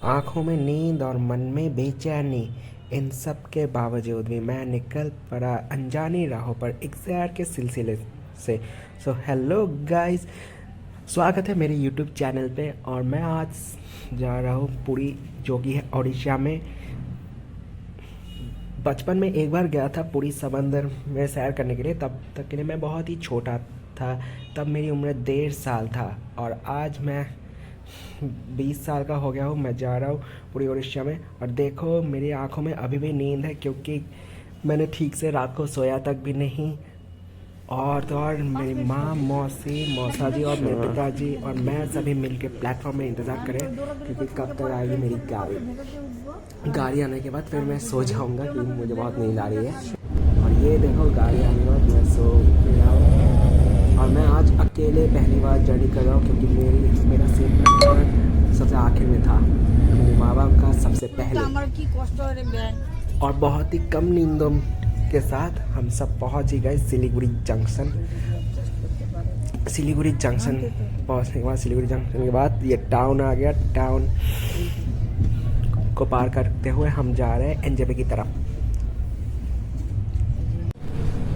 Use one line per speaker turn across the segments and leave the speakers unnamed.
आंखों में नींद और मन में बेचैनी, इन सब के बावजूद भी मैं निकल पड़ा अनजानी राहों पर एक सैर के सिलसिले से। सो हेलो गाइस, स्वागत है मेरे यूट्यूब चैनल पे। और मैं आज जा रहा हूँ पुरी, जो कि है उड़ीसा में। बचपन में एक बार गया था पुरी समंदर में सैर करने के लिए, तब तक के लिए मैं बहुत ही छोटा था। तब मेरी उम्र 1.5 साल था और आज मैं 20 साल का हो गया हूँ। मैं जा रहा हूँ पूरी उड़ीसा में और देखो मेरी आंखों में अभी भी नींद है, क्योंकि मैंने ठीक से रात को सोया तक भी नहीं। और तो और मेरी माँ, मौसी, मौसा जी और मेरे पिताजी और मैं सभी मिलके प्लेटफॉर्म में इंतज़ार करें, क्योंकि कब तक आएगी मेरी गाड़ी आने के बाद फिर मैं सो जाऊँगा, क्योंकि मुझे बहुत नींद आ रही है। और ये देखो गाड़ी आने के बाद मैं सो गया हूँ। और मैं आज अकेले पहली बार जर्नी कर रहा हूँ, क्योंकि मेरा सीट सबसे आखिर में था, मेरे माँ बाप का सबसे पहले। और बहुत ही कम नींदों के साथ हम सब पहुँच ही गए सिलीगुड़ी जंक्शन। पहुँचने के बाद सिलीगुड़ी जंक्शन के बाद ये टाउन आ गया। टाउन को पार करते हुए हम जा रहे हैं एनजेपी की तरफ।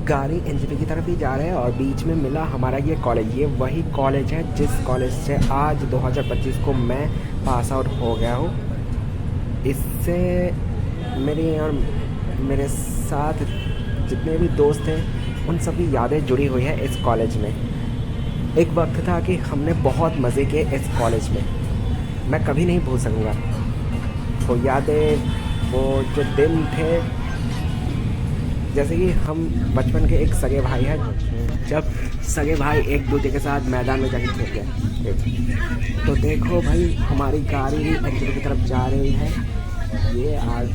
गाड़ी एनजेपी की तरफ ही जा रहे हैं और बीच में मिला हमारा ये कॉलेज। ये वही कॉलेज है जिस कॉलेज से आज 2025 को मैं पास आउट हो गया हूँ। इससे मेरे साथ जितने भी दोस्त हैं उन सभी यादें जुड़ी हुई है इस कॉलेज में। एक वक्त था कि हमने बहुत मज़े किए इस कॉलेज में, मैं कभी नहीं भूल सकूँगा वो यादें, वो जो दिन थे। जैसे कि हम बचपन के एक सगे भाई हैं, जब सगे भाई एक दूसरे के साथ मैदान में जाके खेलते हैं। तो देखो भाई हमारी गाड़ी भी एनजेपी की तरफ जा रही है ये आज।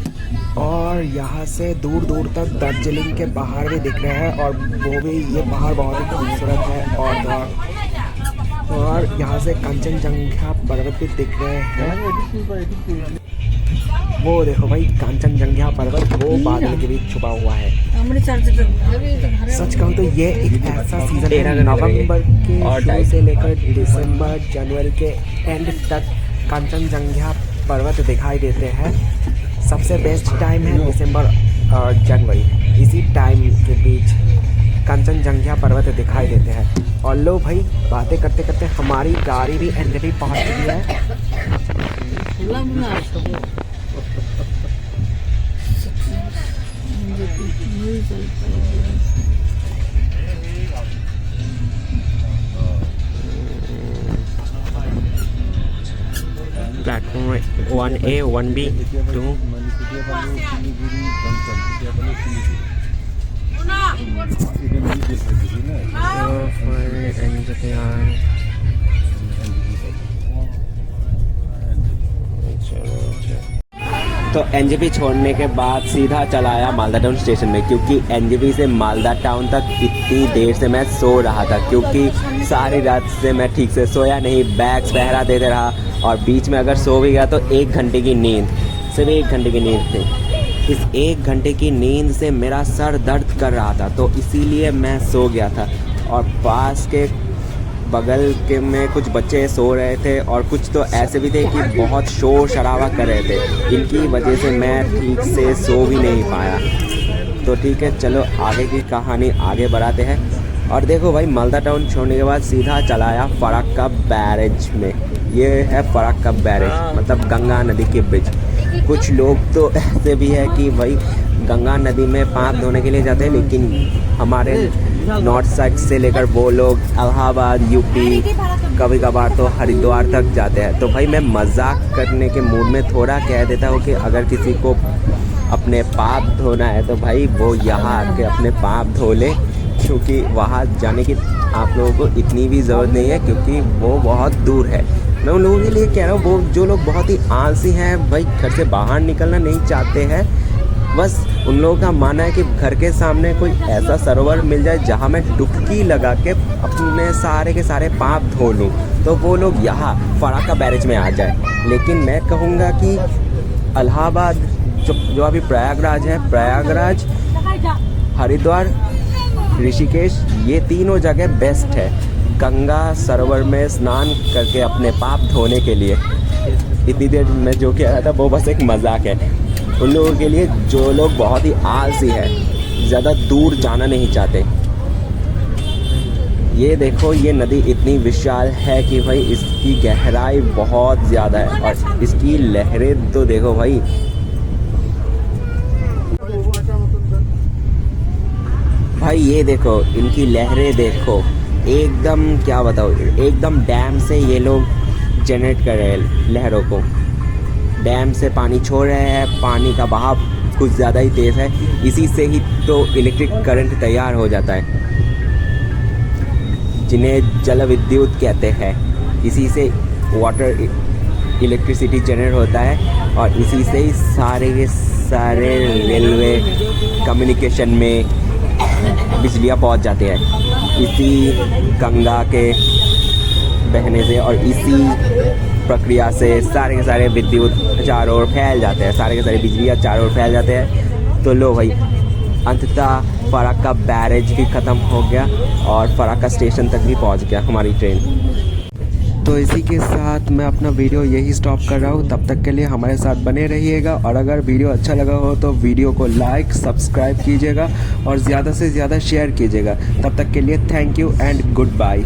और यहाँ से दूर दूर तक दार्जिलिंग के पहाड़ भी दिख रहे हैं, और वो भी ये पहाड़ बहुत ही खूबसूरत है। और यहाँ से कंचनजंगा पर्वत भी दिख रहे हैं। वो देखो भाई कंचनजंगा पर्वत, वो बादल के बीच छुपा हुआ है। सच कहूँ तो ये एक ऐसा सीजन है, नवंबर के शुरू से लेकर दिसंबर जनवरी के एंड तक कंचनजंगा पर्वत दिखाई देते हैं। सबसे बेस्ट टाइम है दिसंबर और जनवरी, इसी टाइम के बीच कंचनजंगा पर्वत दिखाई देते हैं। और लो भाई बातें करते करते हमारी गाड़ी भी एनजेपी पहुंच चुकी है। Platform 1A 1B 2। तो एनजेपी छोड़ने के बाद सीधा चला आया मालदा टाउन स्टेशन में, क्योंकि एनजेपी से मालदा टाउन तक इतनी देर से मैं सो रहा था, क्योंकि सारी रात से मैं ठीक से सोया नहीं, बैग्स पहरा देते रहा। और बीच में अगर सो भी गया तो 1 घंटे की नींद, सिर्फ 1 घंटे की नींद थी। इस 1 घंटे की नींद से मेरा सर दर्द कर रहा था, तो इसीलिए मैं सो गया था। और पास के बगल के में कुछ बच्चे सो रहे थे, और कुछ तो ऐसे भी थे कि बहुत शोर शराबा कर रहे थे। इनकी वजह से मैं ठीक से सो भी नहीं पाया। तो ठीक है, चलो आगे की कहानी आगे बढ़ाते हैं। और देखो भाई मालदा टाउन छोड़ने के बाद सीधा चलाया फरक्का बैरेज में। ये है फरक्का बैरेज, मतलब गंगा नदी के ब्रिज। कुछ लोग तो ऐसे भी है कि भाई गंगा नदी में पाप धोने के लिए जाते हैं, लेकिन हमारे नॉर्थ साइड से लेकर वो लोग इलाहाबाद, यूपी, कभी कभार तो हरिद्वार तक जाते हैं। तो भाई मैं मजाक करने के मूड में थोड़ा कह देता हूँ कि अगर किसी को अपने पाप धोना है तो भाई वो यहाँ आके अपने पाप धो ले, क्योंकि वहाँ जाने की आप लोगों को इतनी भी ज़रूरत नहीं है, क्योंकि वो बहुत दूर है। मैं उन लोगों के लिए कह रहा हूँ, वो जो लोग बहुत ही आलसी हैं, भाई घर से बाहर निकलना नहीं चाहते हैं, बस उन लोगों का मानना है कि घर के सामने कोई ऐसा सरोवर मिल जाए जहाँ मैं डुबकी लगा के अपने सारे के सारे पाप धो लूँ, तो वो लोग यहाँ फरक्का बैरेज में आ जाए। लेकिन मैं कहूँगा कि इलाहाबाद, जो अभी प्रयागराज है, प्रयागराज, हरिद्वार, ऋषिकेश, ये तीनों जगह बेस्ट है गंगा सरोवर में स्नान करके अपने पाप धोने के लिए। इतनी देर मैं जो कह रहा था वो बस एक मजाक है उन लोगों के लिए जो लोग बहुत ही आलसी है, ज़्यादा दूर जाना नहीं चाहते। ये देखो, ये नदी इतनी विशाल है कि भाई इसकी गहराई बहुत ज़्यादा है और इसकी लहरें तो देखो भाई। भाई ये देखो, इनकी लहरें देखो, एकदम क्या बताओ, एकदम डैम से ये लोग जनरेट कर रहे हैं लहरों को। डैम से पानी छोड़ रहे हैं, पानी का बहाव कुछ ज़्यादा ही तेज़ है, इसी से ही तो इलेक्ट्रिक करंट तैयार हो जाता है, जिन्हें जल विद्युत कहते हैं। इसी से वाटर इलेक्ट्रिसिटी जनरेट होता है और इसी से ही सारे के सारे रेलवे कम्युनिकेशन में बिजलियाँ पहुंच जाते हैं, इसी गंगा के बहने से। और इसी प्रक्रिया से सारे के सारे विद्युत चारों ओर फैल जाते हैं, सारे के सारे बिजलियाँ चारों ओर फैल जाते हैं। तो लो भाई, अंततः फराक्का बैरेज भी ख़त्म हो गया और फराक्का स्टेशन तक भी पहुंच गया हमारी ट्रेन। तो इसी के साथ मैं अपना वीडियो यही स्टॉप कर रहा हूँ। तब तक के लिए हमारे साथ बने रहिएगा और अगर वीडियो अच्छा लगा हो तो वीडियो को लाइक सब्सक्राइब कीजिएगा और ज़्यादा से ज़्यादा शेयर कीजिएगा। तब तक के लिए thank you and good bye.